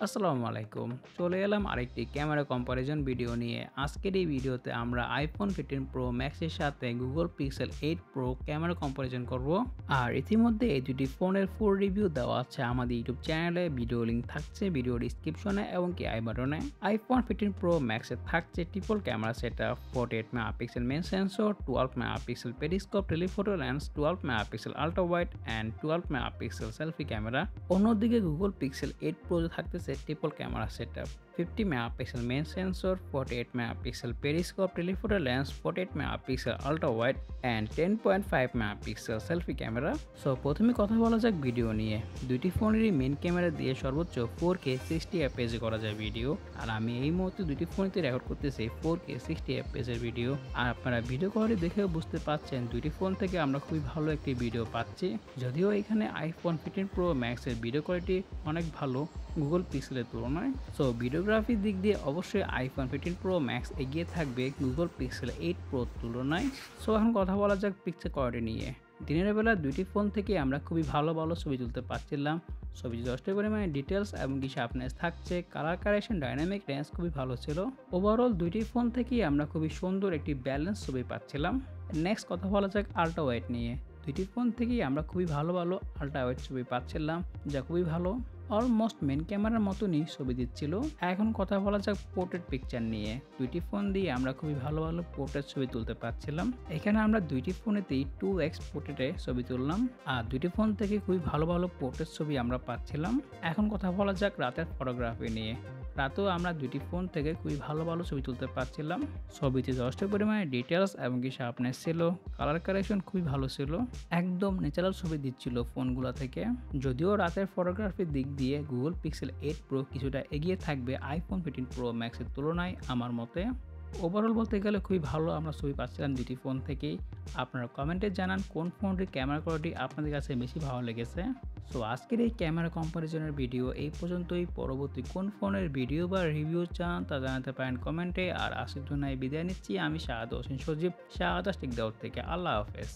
আসসালামু আলাইকুম। চলে এলাম আরেকটি ক্যামেরা কম্পারিজন ভিডিও নিয়ে। আজকের এই ভিডিওতে আমরা iPhone 15 Pro Max এর সাথে Google Pixel 8 Pro camera comparison করব। আর ইতিমধ্যে এই দুটি ফোনের ফুল রিভিউ দেওয়া আছে আমাদের YouTube চ্যানেলে। ভিডিও লিংক থাকছে ভিডিও ডেসক্রিপশনে এবং কি আই বাটনে। iPhone 15 Pro Max এ থাকছে triple camera setup, 48 megapixel main sensor, 12 megapixel periscope telephoto lens, 12 megapixel ultra wide and 12 megapixel selfie camera. অন্যদিকে Google Pixel 8 Pro থাকতেছে triple camera setup, 50 megapixel main sensor, 48 megapixel periscope telephoto lens, 48 megapixel ultra wide and 10.5 megapixel selfie camera. So প্রথমে কথা বলা যাক video নিয়ে। দুইটি ফোনেরই main camera দিয়ে সর্বোচ্চ 4K 60 fps করা যায় ভিডিও। আর আমি এই মুহূর্তে দুইটি ফোনেতে রেকর্ড করতেছি 4K 60 fps এর ভিডিও। আর আপনারা ভিডিও কোয়ালিটি দেখেও বুঝতে পাচ্ছেন দুইটি ফোন থেকে আমরা খুবই ভালো একটি ভিডিও পাচ্ছি। যদিও এখানে iPhone 15 Pro Max এর ভিডিও কোয়ালিটি অনেক ভালো Google Pixel এর তুলনায়। সো ভিডিওগ্রাফির দিক দিয়ে অবশ্যই iPhone 15 Pro Max এগিয়ে থাকবে Google Pixel 8 Pro তুলনায়। সো এখন কথা বলা যাক পিকচার কোয়ালিটি নিয়ে। দিনের বেলা দুইটি ফোন থেকে আমরা খুবই ভালো ছবি তুলতে পারছিলাম। ছবি যথেষ্ট পরিমাণে ডিটেলস এবং কি শার্পনেস থাকছে, কালার কারেকশন, ডাইনামিক রেঞ্জ খুবই ভালো ছিল। ওভারঅল দুইটি ফোন থেকেই আমরা খুবই সুন্দর একটি ব্যালেন্স ছবি পাচ্ছিলাম। নেক্সট কথা বলা যাক আল্ট্রা ওয়াইড নিয়ে। দুইটি ফোন থেকেই আমরা খুবই ভালো আল্ট্রা ওয়াইড ছবি পাচ্ছিলাম, যা খুবই ভালো, অলমোস্ট মেন ক্যামেরার মতনই ছবি দিচ্ছিল। এখন কথা বলা যাক পোর্ট্রেট পিকচার নিয়ে। দুইটি ফোন দিয়ে আমরা খুবই ভালো পোর্ট্রেট ছবি তুলতে পারছিলাম। এখানে আমরা দুইটি ফোনেতেই 2x পোর্ট্রেটে ছবি তুললাম। আর দুইটি ফোন থেকে খুবই ভালো পোর্ট্রেট ছবি আমরা পাচ্ছিলাম। এখন কথা বলা যাক রাতের ফটোগ্রাফি নিয়ে। রাতেও আমরা দুইটি ফোন থেকে খুবই ভালো ছবি তুলতে পারছিলাম। ছবিতে যথেষ্ট পরিমাণে ডিটেলস এবং কি শার্পনেস ছিল, কালার কারেকশন খুবই ভালো ছিল, একদম ন্যাচারাল ছবি দিচ্ছিল ফোনগুলো থেকে। যদিও রাতের ফটোগ্রাফির দিক দিয়ে Google Pixel 8 Pro কিছুটা এগিয়ে থাকবে iPhone 15 Pro Max এর তুলনায় আমার মতে। ওভারঅল বলতে গেলে খুবই ভালো আমরা ছবি পাচ্ছিলাম দুটি ফোন থেকেই। আপনারা কমেন্টে জানান কোন ফোনটির ক্যামেরা কোয়ালিটি আপনাদের কাছে বেশি ভালো লেগেছে। সো আজকের এই ক্যামেরা কম্পারিজনের ভিডিও এই পর্যন্তই। পরবর্তী কোন ফোনের ভিডিও বা রিভিউ চান তা জানাতে পারেন কমেন্টে। আর আশিক ধন্যায় বিদায় নিচ্ছি। আমি শাহাদ হোসেন সজীব, শাহাদ টেক দাউদ থেকে। আল্লাহ হাফেজ।